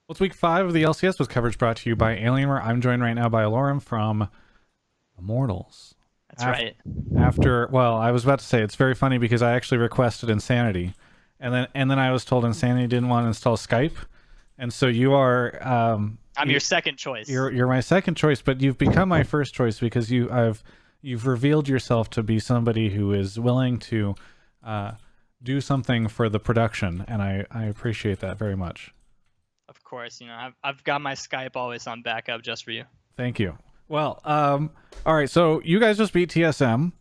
Well, it's week 5 of the LCS with coverage brought to you by Allorim. I'm joined right now by Allorim from Immortals. That's right. Well, I was about to say it's very funny because I actually requested Insanity, and then I was told Insanity didn't want to install Skype, and so you are I'm your second choice. you're my second choice, but you've become my first choice because you've revealed yourself to be somebody who is willing to do something for the production, and I appreciate that very much. Of course, I've got my Skype always on backup just for you. Thank you. Well, all right. So you guys just beat TSM,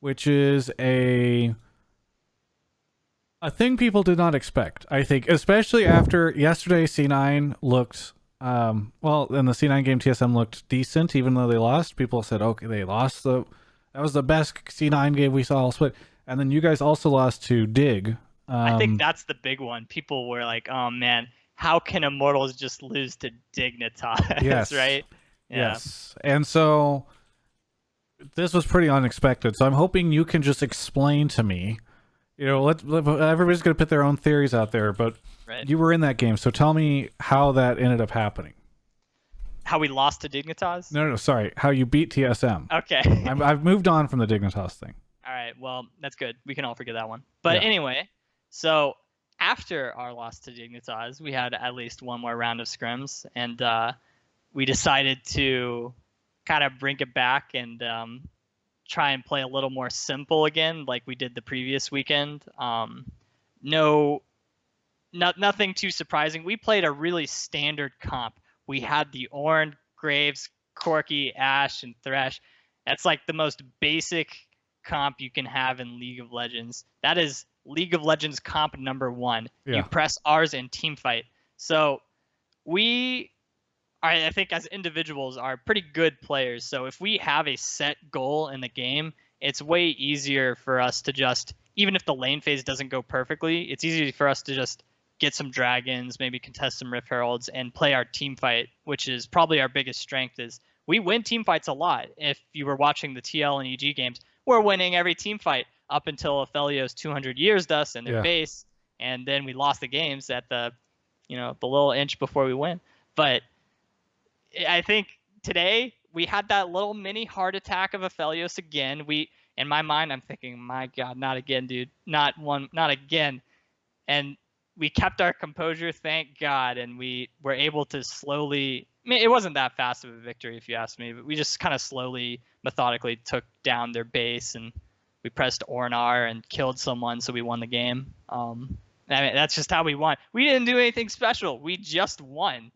which is a thing people did not expect. I think, especially after yesterday, C9 looked well. In the C9 game, TSM looked decent, even though they lost. People said, "Okay, they lost. That was the best C9 game we saw all split." And then you guys also lost to Dig. I think that's the big one. People were like, "Oh man, how can Immortals just lose to Dignitas?" Yes. Right? Yeah. Yes. And so this was pretty unexpected. So I'm hoping you can just explain to me. Everybody's going to put their own theories out there, but Right. you were in that game, so tell me how that ended up happening. How we lost to Dignitas? No, sorry. How you beat TSM. Okay. I've moved on from the Dignitas thing. All right. Well, that's good. We can all forget that one. But Yeah. anyway, so after our loss to Dignitas, we had at least one more round of scrims, and we decided to kind of bring it back and try and play a little more simple again, like we did the previous weekend. Nothing too surprising. We played a really standard comp. We had the Ornn, Graves, Corki, Ashe, and Thresh. That's like the most basic comp you can have in League of Legends. That is League of Legends comp number 1. Yeah. You press R's in team fight. So I think as individuals are pretty good players. So if we have a set goal in the game, it's way easier for us to just, even if the lane phase doesn't go perfectly, it's easy for us to just get some dragons, maybe contest some Rift Heralds, and play our team fight, which is probably our biggest strength. Is we win team fights a lot. If you were watching the TL and EG games, we're winning every team fight up until Aphelios 200 years us in their base, and then we lost the games at the little inch before we win. But I think today we had that little mini heart attack of Aphelios again. In my mind, I'm thinking, my God, not again, dude. Not again. And we kept our composure, thank God, and we were able to slowly. I mean, it wasn't that fast of a victory, if you ask me, but we just kind of slowly, methodically took down their base, and we pressed Ornn and killed someone, so we won the game. I mean, that's just how we won. We didn't do anything special. We just won.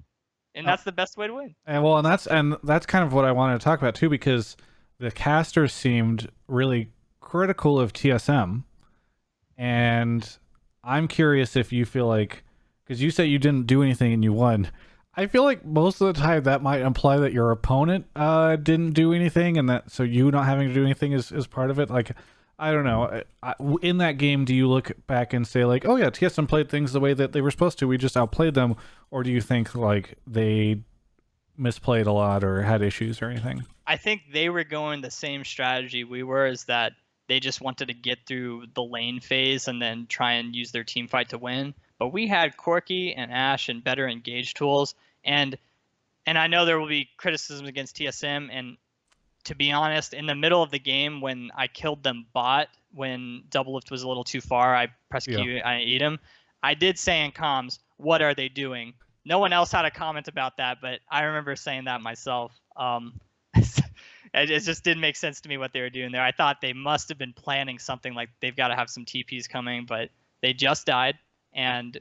And that's the best way to win. And that's kind of what I wanted to talk about too, because the casters seemed really critical of TSM, and I'm curious if you feel like, because you said you didn't do anything and you won. I feel like most of the time that might imply that your opponent didn't do anything, and that so you not having to do anything is part of it. Like, I don't know. In that game, do you look back and say like, oh yeah, TSM played things the way that they were supposed to, we just outplayed them? Or do you think like they misplayed a lot or had issues or anything? I think they were going the same strategy we were, is that they just wanted to get through the lane phase and then try and use their team fight to win. But we had Corki and Ashe and better engage tools. And I know there will be criticism against TSM, and to be honest, in the middle of the game when I killed them bot, when double lift was a little too far, I pressed Q, I eat him. I did say in comms, what are they doing? No one else had a comment about that, but I remember saying that myself. It just didn't make sense to me what they were doing there. I thought they must have been planning something like they've got to have some TPs coming, but they just died. And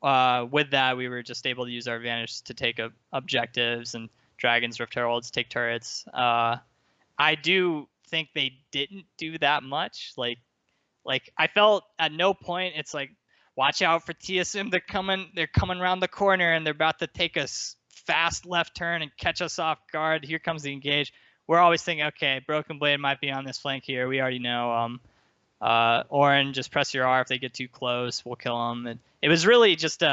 with that, we were just able to use our advantage to take objectives and dragons, Rift Heralds, take turrets. I do think they didn't do that much. Like I felt at no point it's like, watch out for TSM. They're coming around the corner and they're about to take a fast left turn and catch us off guard. Here comes the engage. We're always thinking, okay, Broken Blade might be on this flank here. We already know. Ornn, just press your R. If they get too close, we'll kill them. And it was really just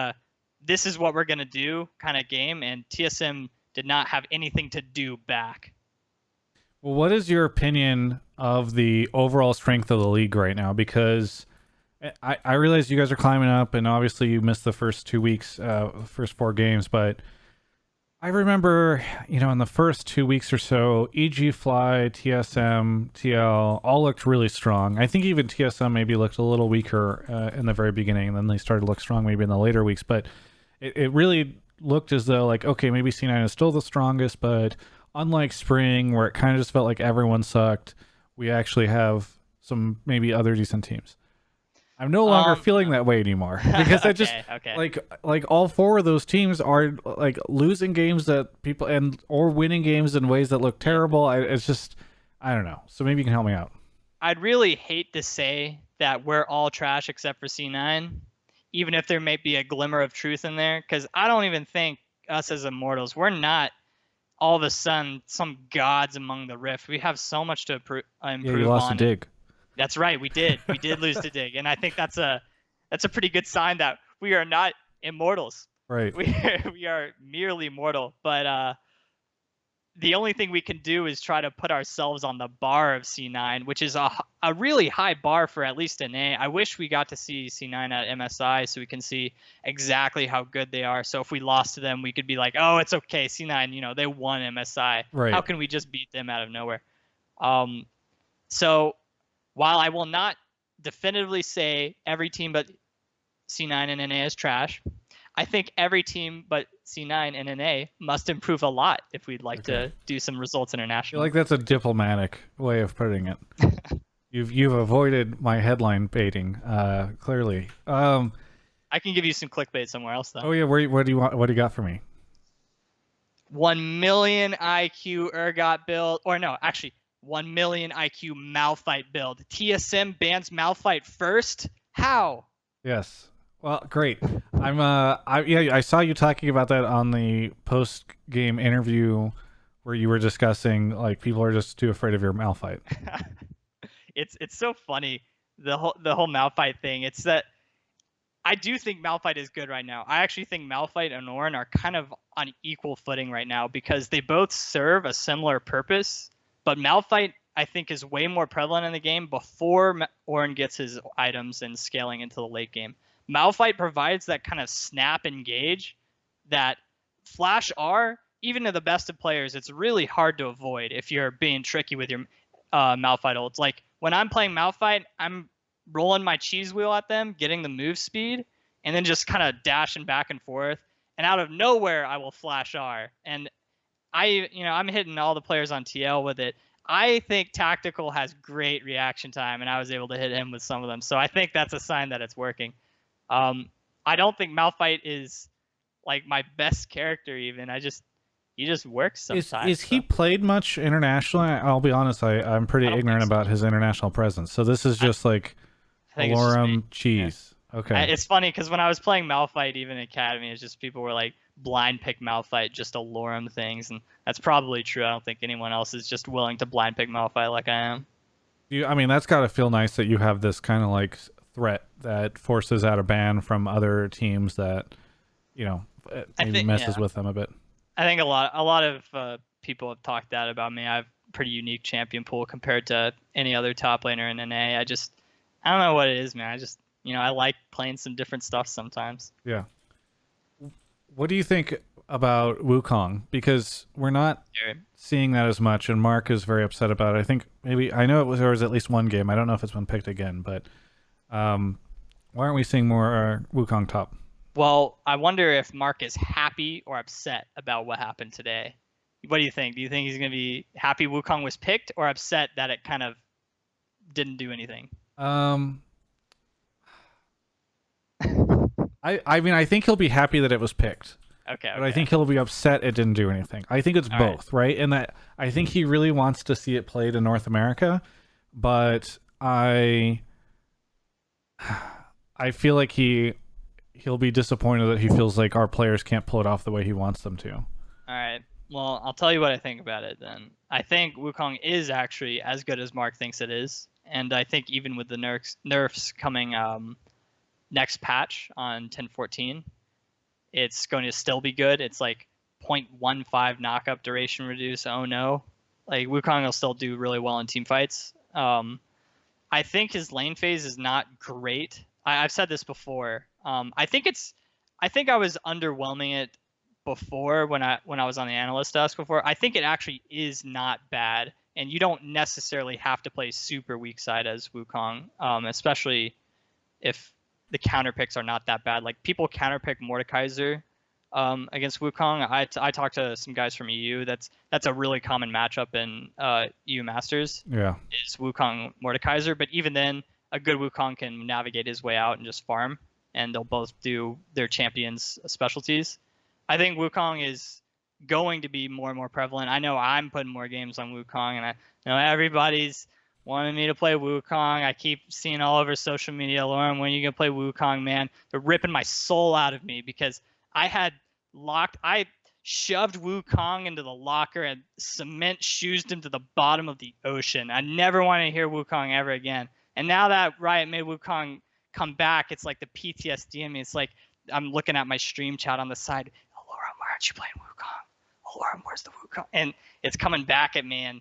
this is what we're going to do kind of game, and TSM did not have anything to do back. Well, what is your opinion of the overall strength of the league right now? Because I realize you guys are climbing up, and obviously you missed the first 2 weeks, first 4 games, but I remember, in the first 2 weeks or so, EG Fly, TSM, TL all looked really strong. I think even TSM maybe looked a little weaker in the very beginning, and then they started to look strong maybe in the later weeks. But it really looked as though, like, okay, maybe C9 is still the strongest, but unlike Spring, where it kind of just felt like everyone sucked, we actually have some maybe other decent teams. I'm no longer feeling that way anymore because I just Okay. like all four of those teams are like losing games that people and or winning games in ways that look terrible. It's just I don't know. So maybe you can help me out. I'd really hate to say that we're all trash except for C9, even if there may be a glimmer of truth in there, because I don't even think us as Immortals, we're not all of a sudden some gods among the Rift. We have so much to Yeah, you improve lost a on. And dig. that's right, we did. We did lose to Dig, and I think that's a pretty good sign that we are not immortals. Right. We are merely mortal. But the only thing we can do is try to put ourselves on the bar of C9, which is a really high bar for at least an A. I wish we got to see C9 at MSI so we can see exactly how good they are. So if we lost to them, we could be like, oh, it's okay. C9, they won MSI. Right. How can we just beat them out of nowhere? So while I will not definitively say every team but C9 and NA is trash, I think every team but C9 and NA must improve a lot if we'd like to do some results I feel international. like that's a diplomatic way of putting it. You've avoided my headline baiting, clearly. I can give you some clickbait somewhere else though. Oh yeah, what do you want? What do you got for me? 1 million IQ Urgot build, or no, actually 1 million IQ Malphite build. TSM bans Malphite first? How? Yes. Well, great. I saw you talking about that on the post game interview where you were discussing like people are just too afraid of your Malphite. It's so funny the whole Malphite thing. It's that I do think Malphite is good right now. I actually think Malphite and Orin are kind of on equal footing right now because they both serve a similar purpose. But Malphite, I think, is way more prevalent in the game before Orin gets his items and scaling into the late game. Malphite provides that kind of snap engage that Flash R, even to the best of players, it's really hard to avoid if you're being tricky with your Malphite ults. Like when I'm playing Malphite, I'm rolling my cheese wheel at them, getting the move speed, and then just kind of dashing back and forth. And out of nowhere, I will Flash R. And I'm hitting all the players on TL with it. I think Tactical has great reaction time, and I was able to hit him with some of them. So I think that's a sign that it's working. I don't think Malphite is like my best character even. He just works sometimes. Is he played much internationally? I'll be honest, I'm pretty ignorant about his international presence. So this is just like Allorim cheese. Yeah. Okay. It's funny because when I was playing Malphite, even in Academy, it's just people were like blind pick Malphite just to Allorim things, and that's probably true. I don't think anyone else is just willing to blind pick Malphite like I am. I mean, that's got to feel nice that you have this kind of like threat that forces out a ban from other teams that, maybe messes with them a bit. I think a lot of people have talked that about me. I have a pretty unique champion pool compared to any other top laner in NA. I don't know what it is, man. I like playing some different stuff sometimes. Yeah. What do you think about Wukong? Because we're not seeing that as much, and Mark is very upset about it. I think I know there was at least one game. I don't know if it's been picked again, but why aren't we seeing more Wukong top? Well, I wonder if Mark is happy or upset about what happened today. What do you think? Do you think he's going to be happy Wukong was picked or upset that it kind of didn't do anything? I mean, I think he'll be happy that it was picked. Okay. But I think he'll be upset it didn't do anything. I think it's both, right? And that I think he really wants to see it played in North America, but I feel like he'll be disappointed that he feels like our players can't pull it off the way he wants them to. All right. Well, I'll tell you what I think about it then. I think Wukong is actually as good as Mark thinks it is, and I think even with the nerfs coming next patch on 10.14, it's going to still be good. It's like 0.15 knockup duration reduce. Oh no. Like Wukong will still do really well in team fights. I think his lane phase is not great. I've said this before. I think I was underwhelming it before when I was on the analyst desk before. I think it actually is not bad, and you don't necessarily have to play super weak side as Wukong, especially if the counter picks are not that bad. Like people counter pick Mordekaiser against Wukong. I talked to some guys from EU. That's a really common matchup in EU Masters. Yeah. Is Wukong Mordekaiser, but even then, a good Wukong can navigate his way out and just farm, and they'll both do their champions' specialties. I think Wukong is going to be more and more prevalent. I know I'm putting more games on Wukong, and I know everybody's wanting me to play Wukong. I keep seeing all over social media, Allorim, when are you gonna play Wukong, man? They're ripping my soul out of me because I shoved Wukong into the locker and cement shoesed him to the bottom of the ocean. I never want to hear Wukong ever again. And now that Riot made Wukong come back, it's like the PTSD in me. It's like I'm looking at my stream chat on the side. Allorim, why aren't you playing Wukong? Allorim, where's the Wukong? And it's coming back at me. And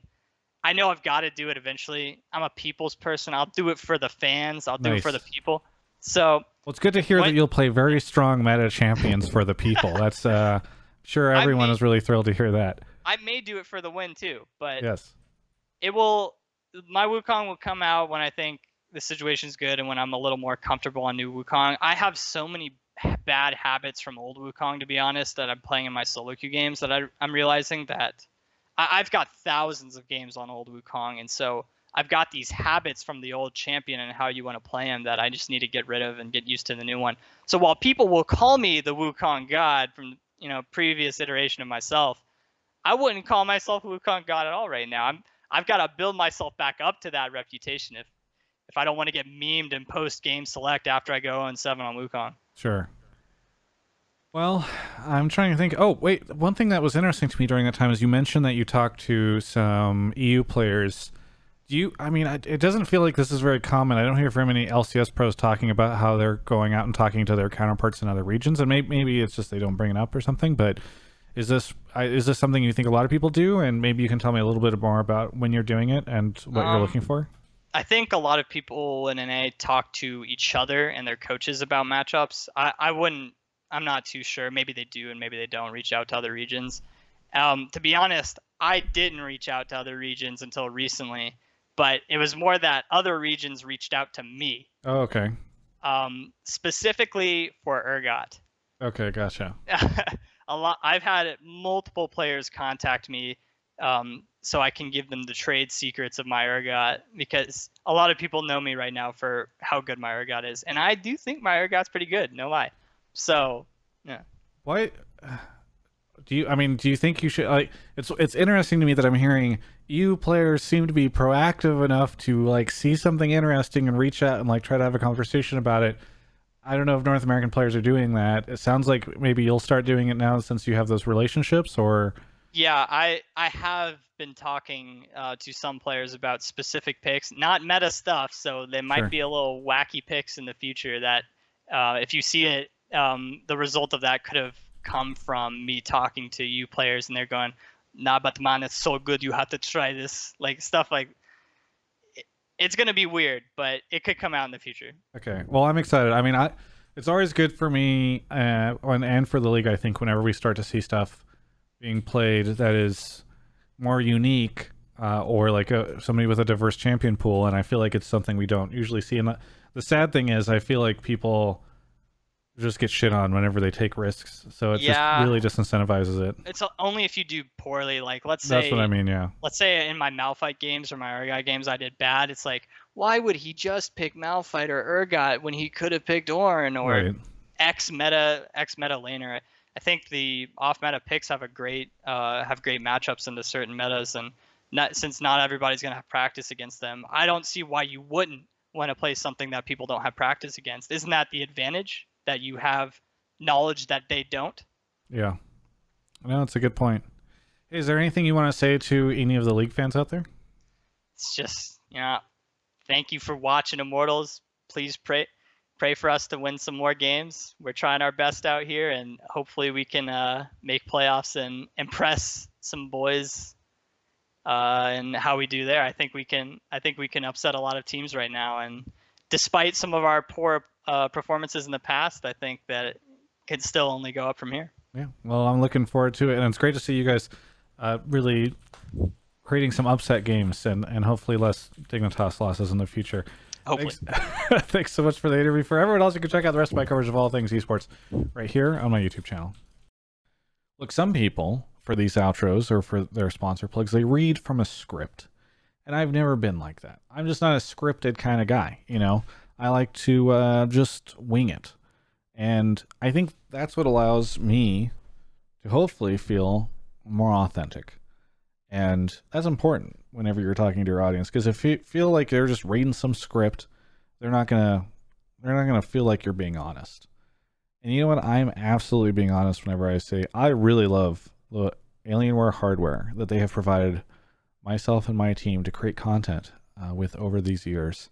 I know I've got to do it eventually. I'm a people's person. I'll do it for the fans. I'll do it for the people. So well, it's good to hear that you'll play very strong meta champions for the people. That's sure everyone is really thrilled to hear that. I may do it for the win too, but yes, it will. My Wukong will come out when I think the situation's good and when I'm a little more comfortable on new Wukong. I have so many bad habits from old Wukong, to be honest, that I'm playing in my solo queue games that I'm realizing that I've got thousands of games on old Wukong, and so I've got these habits from the old champion and how you want to play him that I just need to get rid of and get used to the new one. So while people will call me the Wukong God from previous iteration of myself, I wouldn't call myself a Wukong God at all right now. I've got to build myself back up to that reputation if I don't want to get memed in post game select after I go 0-7 on Wukong. Sure. Well, I'm trying to think. Oh, wait. One thing that was interesting to me during that time is you mentioned that you talked to some EU players. It doesn't feel like this is very common. I don't hear very many LCS pros talking about how they're going out and talking to their counterparts in other regions, and maybe it's just they don't bring it up or something, but is this something you think a lot of people do? And maybe you can tell me a little bit more about when you're doing it and what you're looking for? I think a lot of people in NA talk to each other and their coaches about matchups. I'm not too sure. Maybe they do and maybe they don't reach out to other regions. To be honest, I didn't reach out to other regions until recently, but it was more that other regions reached out to me. Oh, okay. Specifically for Urgot. Okay, gotcha. I've had multiple players contact me so I can give them the trade secrets of my Urgot, because a lot of people know me right now for how good my Urgot is, and I do think my Urgot's pretty good, no lie. So, yeah. Why do you think you should, like, it's interesting to me that I'm hearing you players seem to be proactive enough to like see something interesting and reach out and like try to have a conversation about it. I don't know if North American players are doing that. It sounds like maybe you'll start doing it now since you have those relationships, or... Yeah, I have been talking to some players about specific picks, not meta stuff, so they might be a little wacky picks in the future that if you see it, the result of that could have come from me talking to you players and they're going, nah, but man, it's so good, you have to try this, like stuff like... It's going to be weird, but it could come out in the future. Okay. Well, I'm excited. I mean, it's always good for me and for the league, I think, whenever we start to see stuff being played that is more unique or like somebody with a diverse champion pool. And I feel like it's something we don't usually see. And the sad thing is I feel like people just get shit on whenever they take risks. So it just really disincentivizes it. It's only if you do poorly. Like, let's say... That's what I mean, yeah. Let's say in my Malphite games or my Urgot games I did bad. It's like, why would he just pick Malphite or Urgot when he could have picked Ornn or X meta laner? I think the off meta picks have great matchups into certain metas, and since not everybody's gonna have practice against them, I don't see why you wouldn't want to play something that people don't have practice against. Isn't that the advantage, that you have knowledge that they don't? Yeah, no, it's a good point. Hey, is there anything you want to say to any of the league fans out there? It's just, thank you for watching Immortals. Please pray for us to win some more games. We're trying our best out here, and hopefully we can make playoffs and impress some boys and how we do there. I think we can upset a lot of teams right now, and despite some of our poor performances in the past, I think that it could still only go up from here. Yeah. Well, I'm looking forward to it, and it's great to see you guys really creating some upset games and hopefully less Dignitas losses in the future. Hopefully. Thanks, thanks so much for the interview. For everyone else, you can check out the rest of my coverage of all things esports right here on my YouTube channel. Look, some people, for these outros or for their sponsor plugs, they read from a script. And I've never been like that. I'm just not a scripted kind of guy, you know? I like to just wing it. And I think that's what allows me to hopefully feel more authentic. And that's important whenever you're talking to your audience, because if you feel like they're just reading some script, they're not gonna feel like you're being honest. And you know what? I'm absolutely being honest whenever I say I really love the Alienware hardware that they have provided myself and my team to create content with over these years.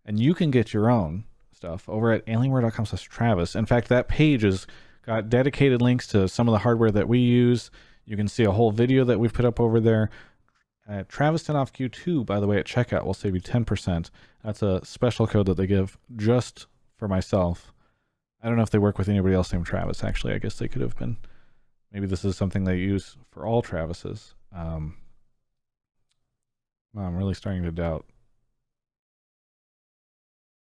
And you can get your own stuff over at alienware.com/Travis. In fact, that page has got dedicated links to some of the hardware that we use. You can see a whole video that we've put up over there. Travis 10 off Q2, by the way, at checkout will save you 10%. That's a special code that they give just for myself. I don't know if they work with anybody else named Travis, actually. I guess they could have been. Maybe this is something they use for all Travises. I'm really starting to doubt